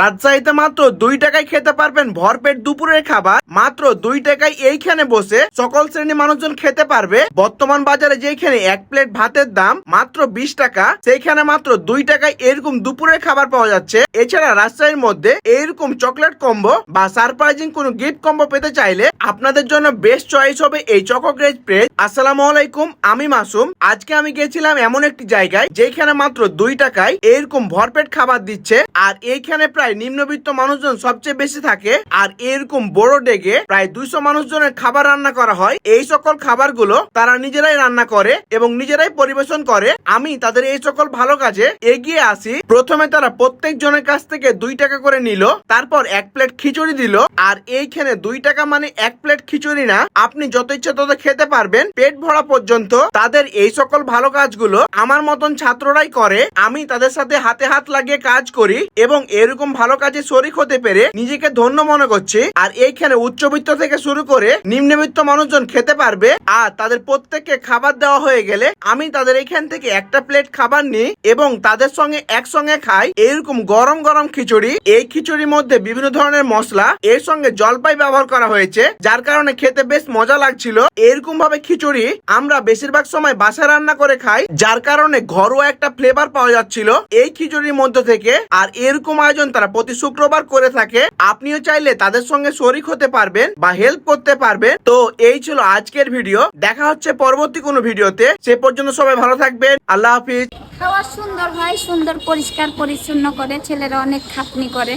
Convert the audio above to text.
রাজশাহীতে মাত্র 2 টাকায় খেতে পারবেন ভরপেট দুপুরের খাবার। মাত্র 2 টাকায় এইখানে বসে সকল শ্রেণী মানুষজন খেতে পারবে। বর্তমান বাজারে যেখানে 1 প্লেট ভাতের দাম মাত্র 20 টাকা, সেইখানে মাত্র 2 টাকায় এরকম দুপুরের খাবার পাওয়া যাচ্ছে। এছাড়া রাজশাহীর মধ্যে এইরকম চকলেট কম্বো বা সারপ্রাইজিং কোনো গিফট কম্বো পেতে চাইলে আপনাদের জন্য বেস্ট চয়েস হবে এই চকো গ্রেজ প্রেস। আসসালামু আলাইকুম, আমি মাসুম। আজকে আমি গেছিলাম এমন একটি জায়গায় যেখানে মাত্র 2 টাকায় এরকম ভরপেট খাবার দিচ্ছে। আর এইখানে প্রায় নিম্নবিত্ত মানুষজন সবচেয়ে বেশি থাকে। আর এরকম বড় ডেগে প্রায় 200 মানুষজনের খাবার রান্না করা হয়। এই সকল খাবারগুলো তারা নিজেরাই রান্না করে এবং নিজেরাই পরিবেশন করে। আমি তাদের এই সকল ভালো কাজে এগিয়ে আসি। প্রথমে তারা প্রত্যেক জনের কাছ থেকে 2 টাকা করে নিল, তারপর 1 প্লেট খিচুড়ি দিল। আর এইখানে 2 টাকা মানে 1 প্লেট খিচুড়ি না, আপনি যত ইচ্ছা তত খেতে পারবেন পেট ভরা পর্যন্ত। তাদের এই সকল ভালো কাজগুলো আমার মতন ছাত্ররাই করে। আমি তাদের সাথে হাতে হাত লাগিয়ে কাজ করি এবং এরকম ভালো কাজে শরিক হতে পেরে নিজেকে ধন্য মনে করছি। আর এইখানে উচ্চবিত্ত থেকে শুরু করে নিম্নবিত্ত মানুষজন খেতে পারবে। আর তাদের প্রত্যেককে খাবার দেওয়া হয়ে গেলে আমি তাদের এখান থেকে একটা প্লেট খাবার নিই এবং তাদের সঙ্গে একসঙ্গে খাই এরকম গরম গরম খিচুড়ি। এই খিচুড়ির মধ্যে বিভিন্ন ধরনের মশলা, এর সঙ্গে জলপাই ব্যবহার করা হয়েছে, যার কারণে খেতে বেশ মজা লাগছিল। এরকম ভাবে খিচুড়ি আমরা বেশিরভাগ সময় বাসায় রান্না করে খাই, যার কারণে ঘরোয়া একটা ফ্লেভার পাওয়া যাচ্ছিল এই খিচুড়ির মধ্যে থেকে। আর এরকম আয়োজন তারা প্রতি শুক্রবার করে থাকে। আপনিও চাইলে তাদের সঙ্গে শরিক হতে পারবেন বা হেল্প করতে পারবেন। তো এই ছিল আজকের ভিডিও। দেখা হচ্ছে পরবর্তী কোনো ভিডিওতে। সে পর্যন্ত সবাই ভালো থাকবেন। আল্লাহ হাফিজ। খাওয়া সুন্দর হয়, সুন্দর পরিষ্কার পরিচ্ছন্ন করে, ছেলেরা অনেক খাটনি করে।